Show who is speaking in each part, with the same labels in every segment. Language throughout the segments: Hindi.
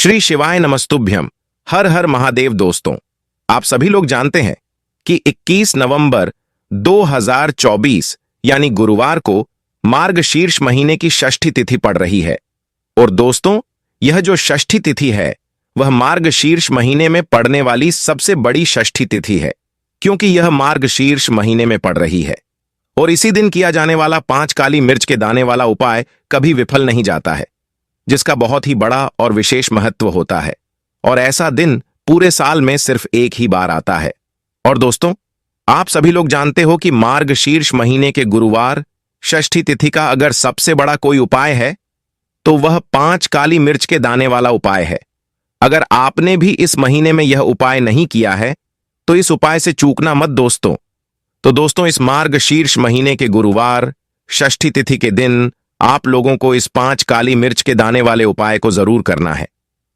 Speaker 1: श्री शिवाय नमस्तुभ्यम। हर हर महादेव। दोस्तों, आप सभी लोग जानते हैं कि 21 नवंबर 2024 यानी गुरुवार को मार्गशीर्ष महीने की षष्ठी तिथि पड़ रही है। और दोस्तों, यह जो षष्ठी तिथि है वह मार्गशीर्ष महीने में पड़ने वाली सबसे बड़ी षष्ठी तिथि है, क्योंकि यह मार्गशीर्ष महीने में पड़ रही है। और इसी दिन किया जाने वाला 5 काली मिर्च के दाने वाला उपाय कभी विफल नहीं जाता है, जिसका बहुत ही बड़ा और विशेष महत्व होता है। और ऐसा दिन पूरे साल में सिर्फ एक ही बार आता है। और दोस्तों, आप सभी लोग जानते हो कि मार्गशीर्ष महीने के गुरुवार षष्ठी तिथि का अगर सबसे बड़ा कोई उपाय है तो वह 5 काली मिर्च के दाने वाला उपाय है। अगर आपने भी इस महीने में यह उपाय नहीं किया है तो इस उपाय से चूकना मत दोस्तों। तो दोस्तों, इस मार्गशीर्ष महीने के गुरुवार षष्ठी तिथि के दिन आप लोगों को इस 5 काली मिर्च के दाने वाले उपाय को जरूर करना है।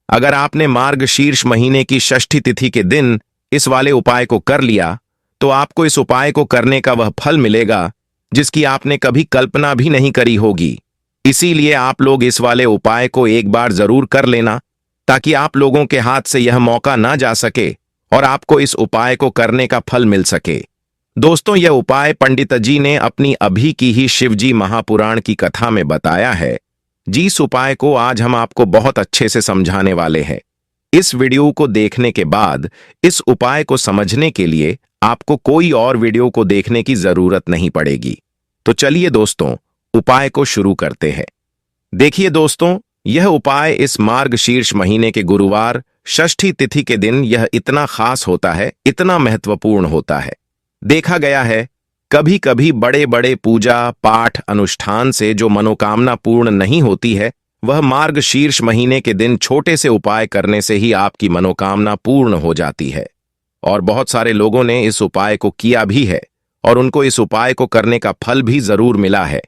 Speaker 1: अगर आपने मार्गशीर्ष महीने की षष्ठी तिथि के दिन इस वाले उपाय को कर लिया तो आपको इस उपाय को करने का वह फल मिलेगा जिसकी आपने कभी कल्पना भी नहीं करी होगी। इसीलिए आप लोग इस वाले उपाय को एक बार जरूर कर लेना, ताकि आप लोगों के हाथ से यह मौका ना जा सके और आपको इस उपाय को करने का फल मिल सके। दोस्तों, यह उपाय पंडित जी ने अपनी अभी की ही शिवजी महापुराण की कथा में बताया है। जिस उपाय को आज हम आपको बहुत अच्छे से समझाने वाले हैं। इस वीडियो को देखने के बाद इस उपाय को समझने के लिए आपको कोई और वीडियो को देखने की जरूरत नहीं पड़ेगी। तो चलिए दोस्तों, उपाय को शुरू करते हैं। देखिए दोस्तों, यह उपाय इस मार्गशीर्ष महीने के गुरुवार षष्ठी तिथि के दिन यह इतना खास होता है, इतना महत्वपूर्ण होता है। देखा गया है कभी कभी बड़े बड़े पूजा पाठ अनुष्ठान से जो मनोकामना पूर्ण नहीं होती है, वह मार्गशीर्ष महीने के दिन छोटे से उपाय करने से ही आपकी मनोकामना पूर्ण हो जाती है। और बहुत सारे लोगों ने इस उपाय को किया भी है और उनको इस उपाय को करने का फल भी जरूर मिला है।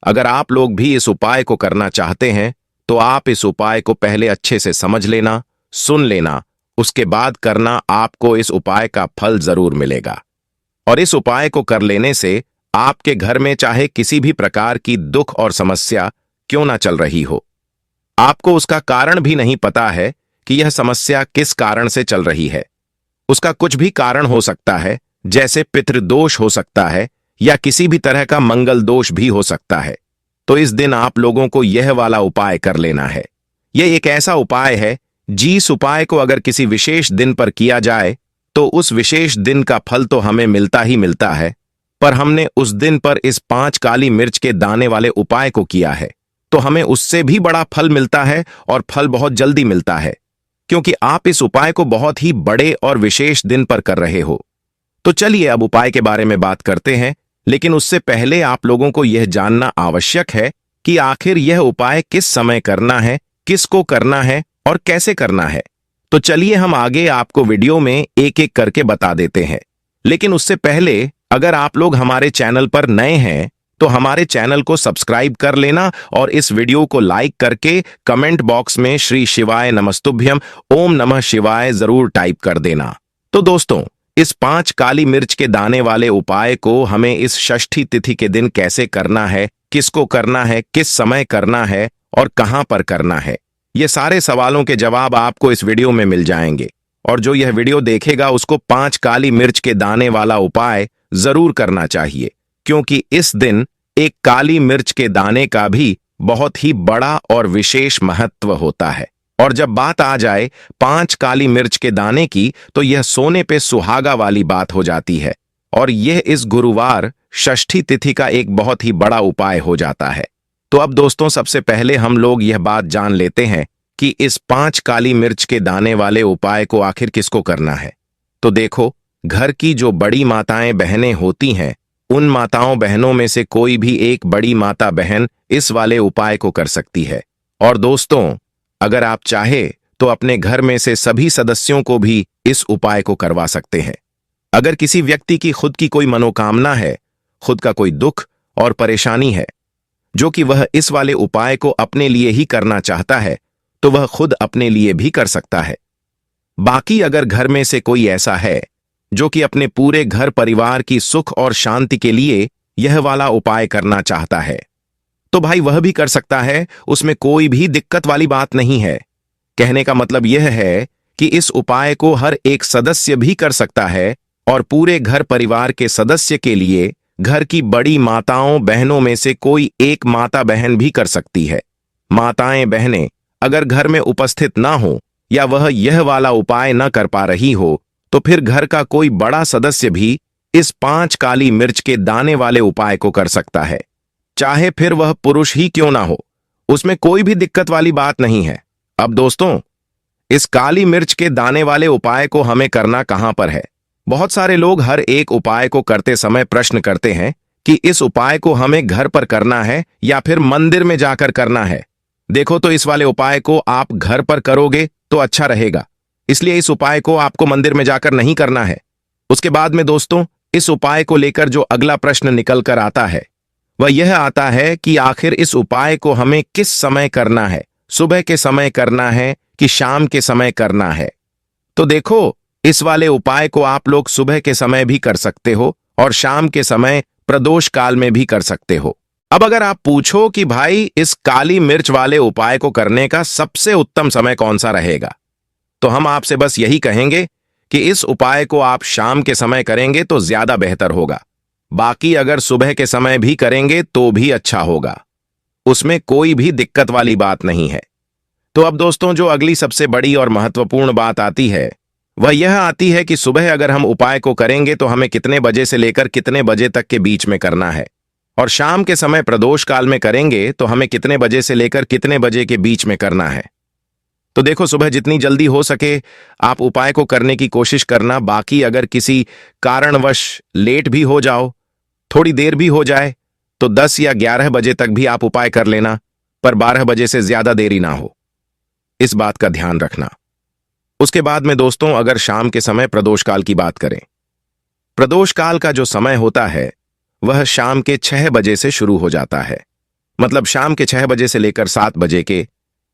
Speaker 1: अगर आप लोग भी इस उपाय को करना चाहते हैं तो आप इस उपाय को पहले अच्छे से समझ लेना, सुन लेना, उसके बाद करना। आपको इस उपाय का फल जरूर मिलेगा। और इस उपाय को कर लेने से आपके घर में चाहे किसी भी प्रकार की दुख और समस्या क्यों ना चल रही हो, आपको उसका कारण भी नहीं पता है कि यह समस्या किस कारण से चल रही है। उसका कुछ भी कारण हो सकता है, जैसे पितृदोष हो सकता है या किसी भी तरह का मंगल दोष भी हो सकता है। तो इस दिन आप लोगों को यह वाला उपाय कर लेना है। यह एक ऐसा उपाय है जिस उपाय को अगर किसी विशेष दिन पर किया जाए तो उस विशेष दिन का फल तो हमें मिलता ही मिलता है, पर हमने उस दिन पर इस 5 काली मिर्च के दाने वाले उपाय को किया है तो हमें उससे भी बड़ा फल मिलता है, और फल बहुत जल्दी मिलता है, क्योंकि आप इस उपाय को बहुत ही बड़े और विशेष दिन पर कर रहे हो। तो चलिए अब उपाय के बारे में बात करते हैं, लेकिन उससे पहले आप लोगों को यह जानना आवश्यक है कि आखिर यह उपाय किस समय करना है, किसको करना है और कैसे करना है। तो चलिए हम आगे आपको वीडियो में एक एक करके बता देते हैं। लेकिन उससे पहले अगर आप लोग हमारे चैनल पर नए हैं तो हमारे चैनल को सब्सक्राइब कर लेना और इस वीडियो को लाइक करके कमेंट बॉक्स में श्री शिवाय नमस्तुभ्यम ओम नमः शिवाय जरूर टाइप कर देना। तो दोस्तों, इस 5 काली मिर्च के दाने वाले उपाय को हमें इस षष्ठी तिथि के दिन कैसे करना है, किसको करना है, किस समय करना है और कहां पर करना है, ये सारे सवालों के जवाब आपको इस वीडियो में मिल जाएंगे। और जो यह वीडियो देखेगा उसको 5 काली मिर्च के दाने वाला उपाय जरूर करना चाहिए, क्योंकि इस दिन एक काली मिर्च के दाने का भी बहुत ही बड़ा और विशेष महत्व होता है। और जब बात आ जाए 5 काली मिर्च के दाने की तो यह सोने पे सुहागा वाली बात हो जाती है, और यह इस गुरुवार षष्ठी तिथि का एक बहुत ही बड़ा उपाय हो जाता है। तो अब दोस्तों, सबसे पहले हम लोग यह बात जान लेते हैं कि इस 5 काली मिर्च के दाने वाले उपाय को आखिर किसको करना है। तो देखो, घर की जो बड़ी माताएं बहनें होती हैं, उन माताओं बहनों में से कोई भी एक बड़ी माता बहन इस वाले उपाय को कर सकती है। और दोस्तों, अगर आप चाहे तो अपने घर में से सभी सदस्यों को भी इस उपाय को करवा सकते हैं। अगर किसी व्यक्ति की खुद की कोई मनोकामना है, खुद का कोई दुख और परेशानी है जो कि वह इस वाले उपाय को अपने लिए ही करना चाहता है, तो वह खुद अपने लिए भी कर सकता है। बाकी अगर घर में से कोई ऐसा है जो कि अपने पूरे घर परिवार की सुख और शांति के लिए यह वाला उपाय करना चाहता है, तो भाई वह भी कर सकता है, उसमें कोई भी दिक्कत वाली बात नहीं है। कहने का मतलब यह है कि इस उपाय को हर एक सदस्य भी कर सकता है और पूरे घर परिवार के सदस्य के लिए घर की बड़ी माताओं बहनों में से कोई एक माता बहन भी कर सकती है। माताएं बहनें अगर घर में उपस्थित ना हो या वह यह वाला उपाय न कर पा रही हो तो फिर घर का कोई बड़ा सदस्य भी इस 5 काली मिर्च के दाने वाले उपाय को कर सकता है, चाहे फिर वह पुरुष ही क्यों ना हो। उसमें कोई भी दिक्कत वाली बात नहीं है। अब दोस्तों, इस काली मिर्च के दाने वाले उपाय को हमें करना कहां पर है? बहुत सारे लोग हर एक उपाय को करते समय प्रश्न करते हैं कि इस उपाय को हमें घर पर करना है या फिर मंदिर में जाकर करना है। देखो, तो इस वाले उपाय को आप घर पर करोगे तो अच्छा रहेगा, इसलिए इस उपाय को आपको मंदिर में जाकर नहीं करना है। उसके बाद में दोस्तों, इस उपाय को लेकर जो अगला प्रश्न निकल कर आता है वह यह आता है कि आखिर इस उपाय को हमें किस समय करना है, सुबह के समय करना है कि शाम के समय करना है? तो देखो, इस वाले उपाय को आप लोग सुबह के समय भी कर सकते हो और शाम के समय प्रदोष काल में भी कर सकते हो। अब अगर आप पूछो कि भाई इस काली मिर्च वाले उपाय को करने का सबसे उत्तम समय कौन सा रहेगा, तो हम आपसे बस यही कहेंगे कि इस उपाय को आप शाम के समय करेंगे तो ज्यादा बेहतर होगा। बाकी अगर सुबह के समय भी करेंगे तो भी अच्छा होगा, उसमें कोई भी दिक्कत वाली बात नहीं है। तो अब दोस्तों, जो अगली सबसे बड़ी और महत्वपूर्ण बात आती है वह यह आती है कि सुबह अगर हम उपाय को करेंगे तो हमें कितने बजे से लेकर कितने बजे तक के बीच में करना है, और शाम के समय प्रदोष काल में करेंगे तो हमें कितने बजे से लेकर कितने बजे के बीच में करना है। तो देखो, सुबह जितनी जल्दी हो सके आप उपाय को करने की कोशिश करना। बाकी अगर किसी कारणवश लेट भी हो जाओ, थोड़ी देर भी हो जाए, तो 10 या 11 बजे तक भी आप उपाय कर लेना, पर 12 बजे से ज्यादा देरी ना हो, इस बात का ध्यान रखना। उसके बाद में दोस्तों, अगर शाम के समय प्रदोष काल की बात करें, प्रदोष काल का जो समय होता है वह शाम के 6 बजे से शुरू हो जाता है। मतलब शाम के 6 बजे से लेकर 7 बजे के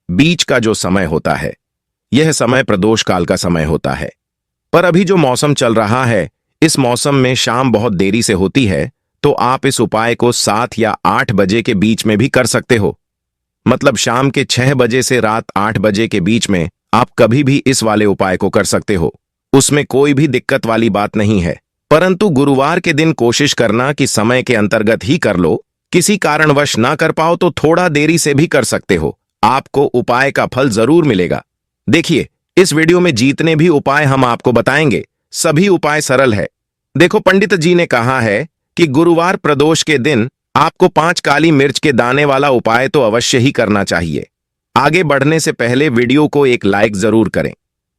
Speaker 1: बीच का जो समय होता है यह समय प्रदोष काल का समय होता है। पर अभी जो मौसम चल रहा है, इस मौसम में शाम बहुत देरी से होती है, तो आप इस उपाय को 7 या 8 बजे के बीच में भी कर सकते हो। मतलब शाम के 6 बजे से रात 8 बजे के बीच में आप कभी भी इस वाले उपाय को कर सकते हो, उसमें कोई भी दिक्कत वाली बात नहीं है। परंतु गुरुवार के दिन कोशिश करना कि समय के अंतर्गत ही कर लो। किसी कारणवश ना कर पाओ तो थोड़ा देरी से भी कर सकते हो, आपको उपाय का फल जरूर मिलेगा। देखिए, इस वीडियो में जितने भी उपाय हम आपको बताएंगे सभी उपाय सरल है। देखो, पंडित जी ने कहा है कि गुरुवार प्रदोष के दिन आपको 5 काली मिर्च के दाने वाला उपाय तो अवश्य ही करना चाहिए। आगे बढ़ने से पहले वीडियो को एक लाइक जरूर करें।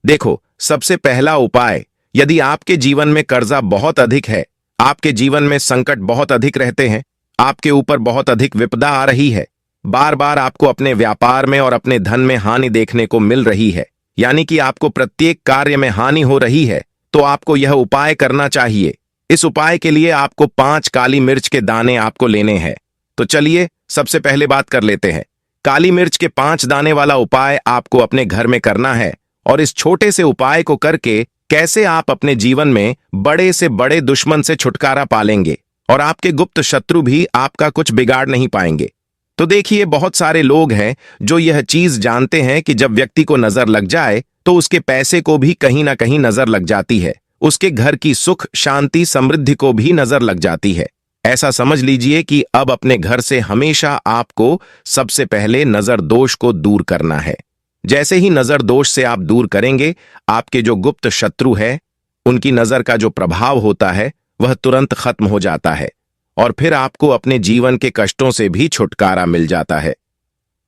Speaker 1: देखो, सबसे पहला उपाय, यदि आपके जीवन में कर्जा बहुत अधिक है, आपके जीवन में संकट बहुत अधिक रहते हैं, आपके ऊपर बहुत अधिक विपदा आ रही है, बार बार आपको अपने व्यापार में और अपने धन में हानि देखने को मिल रही है, यानी कि आपको प्रत्येक कार्य में हानि हो रही है, तो आपको यह उपाय करना चाहिए। इस उपाय के लिए आपको 5 काली मिर्च के दाने आपको लेने हैं। तो चलिए सबसे पहले बात कर लेते हैं। काली मिर्च के 5 दाने वाला उपाय आपको अपने घर में करना है, और इस छोटे से उपाय को करके कैसे आप अपने जीवन में बड़े से बड़े दुश्मन से छुटकारा पालेंगे और आपके गुप्त शत्रु भी आपका कुछ बिगाड़ नहीं पाएंगे। तो देखिए, बहुत सारे लोग हैं जो यह चीज जानते हैं कि जब व्यक्ति को नजर लग जाए तो उसके पैसे को भी कहीं ना कहीं नजर लग जाती है, उसके घर की सुख शांति समृद्धि को भी नजर लग जाती है। ऐसा समझ लीजिए कि अब अपने घर से हमेशा आपको सबसे पहले नजर दोष को दूर करना है। जैसे ही नजर दोष से आप दूर करेंगे, आपके जो गुप्त शत्रु है उनकी नजर का जो प्रभाव होता है वह तुरंत खत्म हो जाता है, और फिर आपको अपने जीवन के कष्टों से भी छुटकारा मिल जाता है।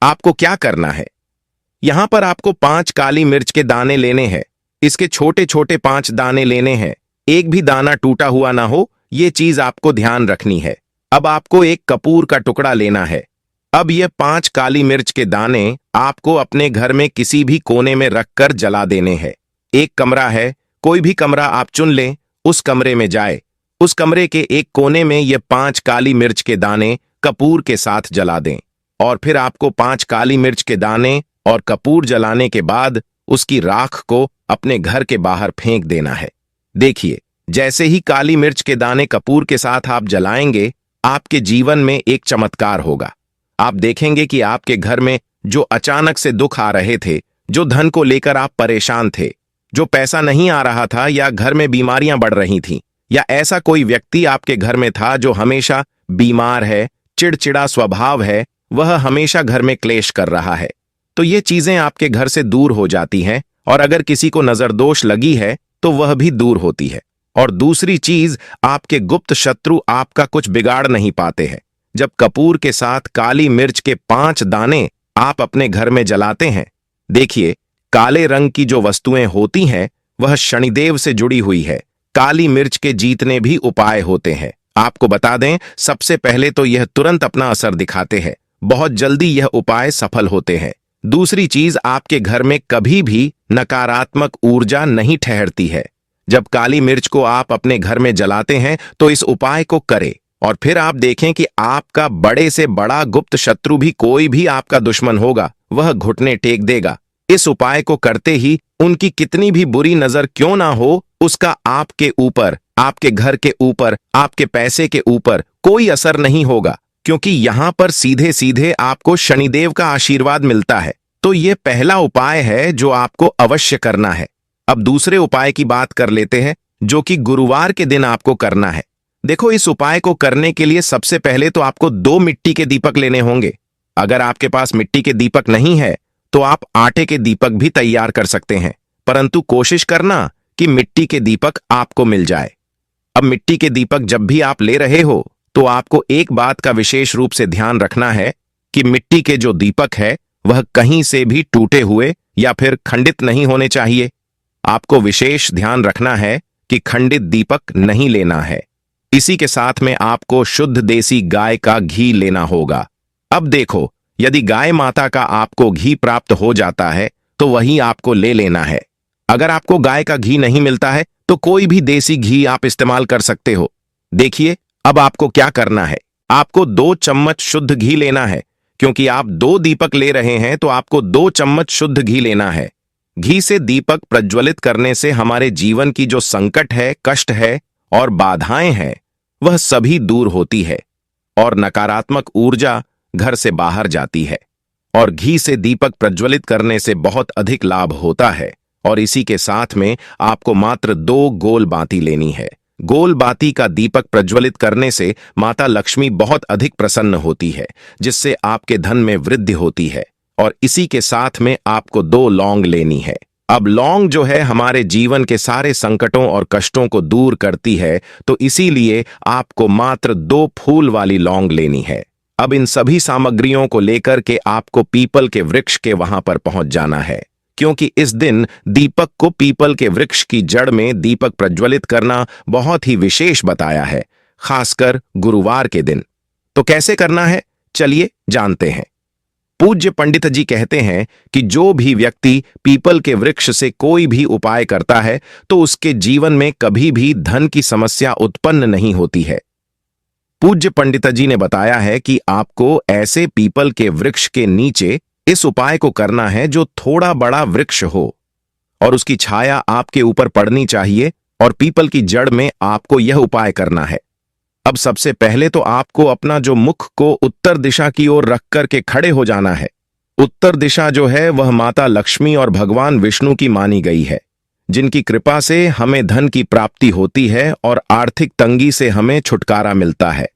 Speaker 1: आपको क्या करना है, यहां पर आपको 5 काली मिर्च के दाने लेने हैं। इसके छोटे छोटे 5 दाने लेने हैं, एक भी दाना टूटा हुआ ना हो, ये चीज आपको ध्यान रखनी है। अब आपको एक कपूर का टुकड़ा लेना है। अब ये 5 काली मिर्च के दाने आपको अपने घर में किसी भी कोने में रखकर जला देने हैं। एक कमरा है, कोई भी कमरा आप चुन लें, उस कमरे में जाए, उस कमरे के एक कोने में ये 5 काली मिर्च के दाने कपूर के साथ जला दें। और फिर आपको 5 काली मिर्च के दाने और कपूर जलाने के बाद उसकी राख को अपने घर के बाहर फेंक देना है। देखिए, जैसे ही काली मिर्च के दाने कपूर के साथ आप जलाएंगे, आपके जीवन में एक चमत्कार होगा। आप देखेंगे कि आपके घर में जो अचानक से दुख आ रहे थे, जो धन को लेकर आप परेशान थे, जो पैसा नहीं आ रहा था या घर में बीमारियां बढ़ रही थीं, या ऐसा कोई व्यक्ति आपके घर में था जो हमेशा बीमार है, चिड़चिड़ा स्वभाव है, वह हमेशा घर में क्लेश कर रहा है, तो ये चीजें आपके घर से दूर हो जाती हैं। और अगर किसी को नजरदोष लगी है तो वह भी दूर होती है। और दूसरी चीज, आपके गुप्त शत्रु आपका कुछ बिगाड़ नहीं पाते हैं। जब कपूर के साथ काली मिर्च के 5 दाने आप अपने घर में जलाते हैं, देखिए काले रंग की जो वस्तुएं होती हैं वह शनिदेव से जुड़ी हुई है। काली मिर्च के जीतने भी उपाय होते हैं। आपको बता दें, सबसे पहले तो यह तुरंत अपना असर दिखाते हैं, बहुत जल्दी यह उपाय सफल होते हैं। दूसरी चीज, आपके घर में कभी भी नकारात्मक ऊर्जा नहीं ठहरती है। जब काली मिर्च को आप अपने घर में जलाते हैं तो इस उपाय को करें और फिर आप देखें कि आपका बड़े से बड़ा गुप्त शत्रु भी, कोई भी आपका दुश्मन होगा, वह घुटने टेक देगा। इस उपाय को करते ही उनकी कितनी भी बुरी नजर क्यों ना हो, उसका आपके ऊपर, आपके घर के ऊपर, आपके पैसे के ऊपर कोई असर नहीं होगा, क्योंकि यहां पर सीधे सीधे आपको शनिदेव का आशीर्वाद मिलता है। तो ये पहला उपाय है जो आपको अवश्य करना है। अब दूसरे उपाय की बात कर लेते हैं, जो कि गुरुवार के दिन आपको करना है। देखो, इस उपाय को करने के लिए सबसे पहले तो आपको 2 मिट्टी के दीपक लेने होंगे। अगर आपके पास मिट्टी के दीपक नहीं है तो आप आटे के दीपक भी तैयार कर सकते हैं, परंतु कोशिश करना कि मिट्टी के दीपक आपको मिल जाए। अब मिट्टी के दीपक जब भी आप ले रहे हो तो आपको एक बात का विशेष रूप से ध्यान रखना है कि मिट्टी के जो दीपक है वह कहीं से भी टूटे हुए या फिर खंडित नहीं होने चाहिए। आपको विशेष ध्यान रखना है कि खंडित दीपक नहीं लेना है। इसी के साथ में आपको शुद्ध देसी गाय का घी लेना होगा। अब देखो, यदि गाय माता का आपको घी प्राप्त हो जाता है तो वही आपको ले लेना है। अगर आपको गाय का घी नहीं मिलता है तो कोई भी देसी घी आप इस्तेमाल कर सकते हो। देखिए, अब आपको क्या करना है, आपको 2 चम्मच शुद्ध घी लेना है। क्योंकि आप 2 दीपक ले रहे हैं तो आपको 2 चम्मच शुद्ध घी लेना है। घी से दीपक प्रज्वलित करने से हमारे जीवन की जो संकट है, कष्ट है और बाधाएं हैं, वह सभी दूर होती है और नकारात्मक ऊर्जा घर से बाहर जाती है। और घी से दीपक प्रज्वलित करने से बहुत अधिक लाभ होता है। और इसी के साथ में आपको मात्र 2 गोल बाती लेनी है। गोल बाती का दीपक प्रज्वलित करने से माता लक्ष्मी बहुत अधिक प्रसन्न होती है, जिससे आपके धन में वृद्धि होती है। और इसी के साथ में आपको 2 लौंग लेनी है। अब लौंग जो है हमारे जीवन के सारे संकटों और कष्टों को दूर करती है, तो इसीलिए आपको मात्र 2 फूल वाली लौंग लेनी है। अब इन सभी सामग्रियों को लेकर के आपको पीपल के वृक्ष के वहां पर पहुंच जाना है, क्योंकि इस दिन दीपक को पीपल के वृक्ष की जड़ में दीपक प्रज्वलित करना बहुत ही विशेष बताया है, खासकर गुरुवार के दिन। तो कैसे करना है, चलिए जानते हैं। पूज्य पंडित जी कहते हैं कि जो भी व्यक्ति पीपल के वृक्ष से कोई भी उपाय करता है तो उसके जीवन में कभी भी धन की समस्या उत्पन्न नहीं होती है। पूज्य पंडित जी ने बताया है कि आपको ऐसे पीपल के वृक्ष के नीचे इस उपाय को करना है जो थोड़ा बड़ा वृक्ष हो और उसकी छाया आपके ऊपर पड़नी चाहिए, और पीपल की जड़ में आपको यह उपाय करना है। अब सबसे पहले तो आपको अपना जो मुख को उत्तर दिशा की ओर रख करके खड़े हो जाना है। उत्तर दिशा जो है वह माता लक्ष्मी और भगवान विष्णु की मानी गई है, जिनकी कृपा से हमें धन की प्राप्ति होती है और आर्थिक तंगी से हमें छुटकारा मिलता है।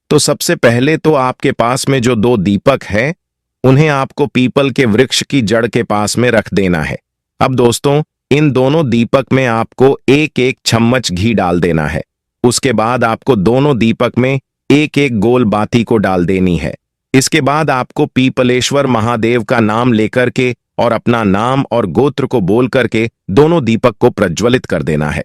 Speaker 1: तो सबसे पहले तो आपके पास में जो 2 दीपक हैं उन्हें आपको पीपल के वृक्ष की जड़ के पास में रख देना है। अब दोस्तों, इन दोनों दीपक में आपको 1-1 चम्मच घी डाल देना है। उसके बाद आपको दोनों दीपक में 1-1 गोल बाती को डाल देनी है। इसके बाद आपको पीपलेश्वर महादेव का नाम लेकर के और अपना नाम और गोत्र को बोल करके दोनों दीपक को प्रज्वलित कर देना है।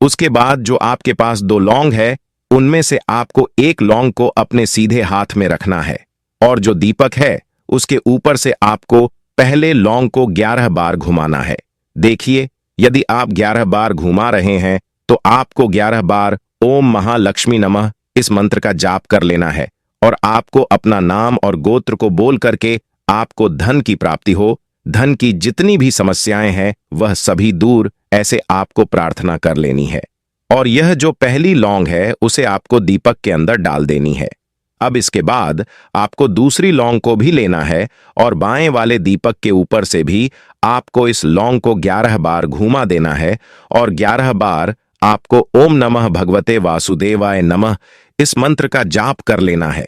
Speaker 1: उसके बाद जो आपके पास 2 लौंग है, उनमें से आपको 1 लौंग को अपने सीधे हाथ में रखना है, और जो दीपक है उसके ऊपर से आपको पहले लौंग को 11 बार घुमाना है। देखिए, यदि आप 11 बार घुमा रहे हैं तो आपको 11 बार ओम महालक्ष्मी नमः इस मंत्र का जाप कर लेना है, और आपको अपना नाम और गोत्र को बोल करके आपको धन की प्राप्ति हो, धन की जितनी भी समस्याएं हैं वह सभी दूर, ऐसे आपको प्रार्थना कर लेनी है। और यह जो पहली लौंग है उसे आपको दीपक के अंदर डाल देनी है। अब इसके बाद आपको दूसरी लौंग को भी लेना है और बाएं वाले दीपक के ऊपर से भी आपको इस लौंग को 11 बार घुमा देना है और 11 बार आपको ओम नमः भगवते वासुदेवाय नमः इस मंत्र का जाप कर लेना है।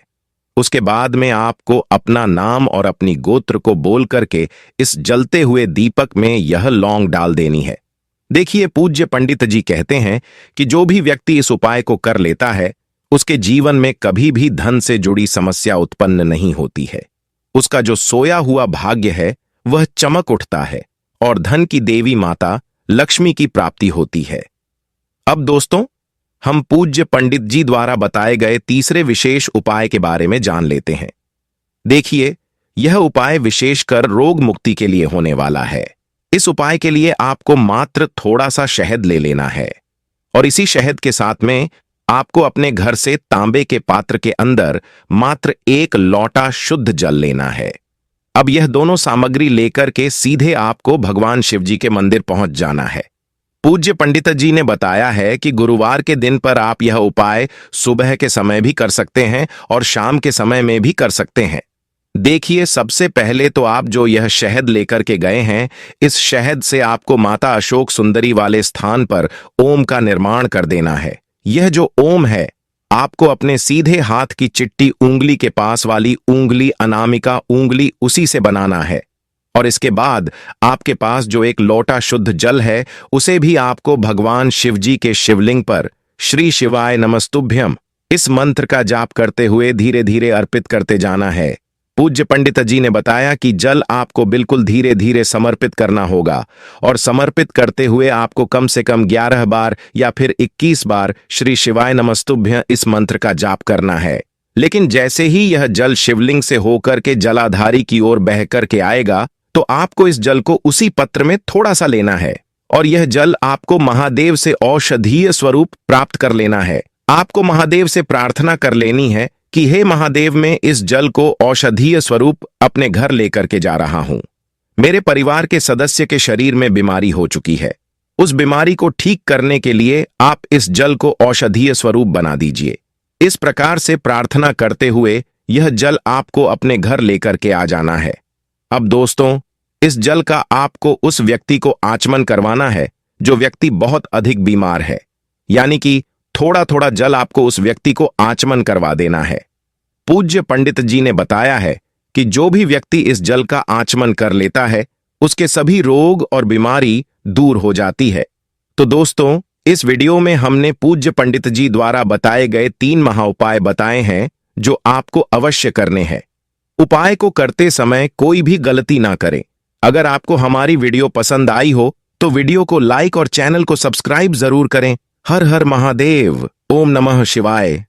Speaker 1: उसके बाद में आपको अपना नाम और अपनी गोत्र को बोल करके इस जलते हुए दीपक में यह लौंग डाल देनी है। देखिए, पूज्य पंडित जी कहते हैं कि जो भी व्यक्ति इस उपाय को कर लेता है उसके जीवन में कभी भी धन से जुड़ी समस्या उत्पन्न नहीं होती है। उसका जो सोया हुआ भाग्य है वह चमक उठता है और धन की देवी माता लक्ष्मी की प्राप्ति होती है। अब दोस्तों, हम पूज्य पंडित जी द्वारा बताए गए तीसरे विशेष उपाय के बारे में जान लेते हैं। देखिए, यह उपाय विशेषकर रोग मुक्ति के लिए होने वाला है। इस उपाय के लिए आपको मात्र थोड़ा सा शहद ले लेना है और इसी शहद के साथ में आपको अपने घर से तांबे के पात्र के अंदर मात्र 1 लोटा शुद्ध जल लेना है। अब यह दोनों सामग्री लेकर के सीधे आपको भगवान शिव जी के मंदिर पहुंच जाना है। पूज्य पंडित जी ने बताया है कि गुरुवार के दिन पर आप यह उपाय सुबह के समय भी कर सकते हैं और शाम के समय में भी कर सकते हैं। देखिए, सबसे पहले तो आप जो यह शहद लेकर के गए हैं, इस शहद से आपको माता अशोक सुंदरी वाले स्थान पर ओम का निर्माण कर देना है। यह जो ओम है आपको अपने सीधे हाथ की चिट्टी उंगली के पास वाली उंगली अनामिका उंगली उसी से बनाना है और इसके बाद आपके पास जो 1 लोटा शुद्ध जल है उसे भी आपको भगवान शिव जी के शिवलिंग पर श्री शिवाय नमस्तुभ्यम इस मंत्र का जाप करते हुए धीरे धीरे अर्पित करते जाना है। पूज्य पंडित जी ने बताया कि जल आपको बिल्कुल धीरे धीरे समर्पित करना होगा और समर्पित करते हुए आपको कम से कम 11 बार या फिर 21 बार श्री शिवाय नमस्तुभ्यं इस मंत्र का जाप करना है। लेकिन जैसे ही यह जल शिवलिंग से होकर के जलाधारी की ओर बह कर के आएगा तो आपको इस जल को उसी पत्र में थोड़ा सा लेना है और यह जल आपको महादेव से औषधीय स्वरूप प्राप्त कर लेना है। आपको महादेव से प्रार्थना कर लेनी है कि हे महादेव, मैं इस जल को औषधीय स्वरूप अपने घर लेकर के जा रहा हूं। मेरे परिवार के सदस्य के शरीर में बीमारी हो चुकी है, उस बीमारी को ठीक करने के लिए आप इस जल को औषधीय स्वरूप बना दीजिए। इस प्रकार से प्रार्थना करते हुए यह जल आपको अपने घर लेकर के आ जाना है। अब दोस्तों, इस जल का आपको उस व्यक्ति को आचमन करवाना है जो व्यक्ति बहुत अधिक बीमार है, यानी कि थोड़ा थोड़ा जल आपको उस व्यक्ति को आचमन करवा देना है। पूज्य पंडित जी ने बताया है कि जो भी व्यक्ति इस जल का आचमन कर लेता है उसके सभी रोग और बीमारी दूर हो जाती है। तो दोस्तों, इस वीडियो में हमने पूज्य पंडित जी द्वारा बताए गए 3 महाउपाय बताए हैं जो आपको अवश्य करने हैं। उपाय को करते समय कोई भी गलती ना करें। अगर आपको हमारी वीडियो पसंद आई हो तो वीडियो को लाइक और चैनल को सब्सक्राइब जरूर करें। हर हर महादेव। ओम नमः शिवाय।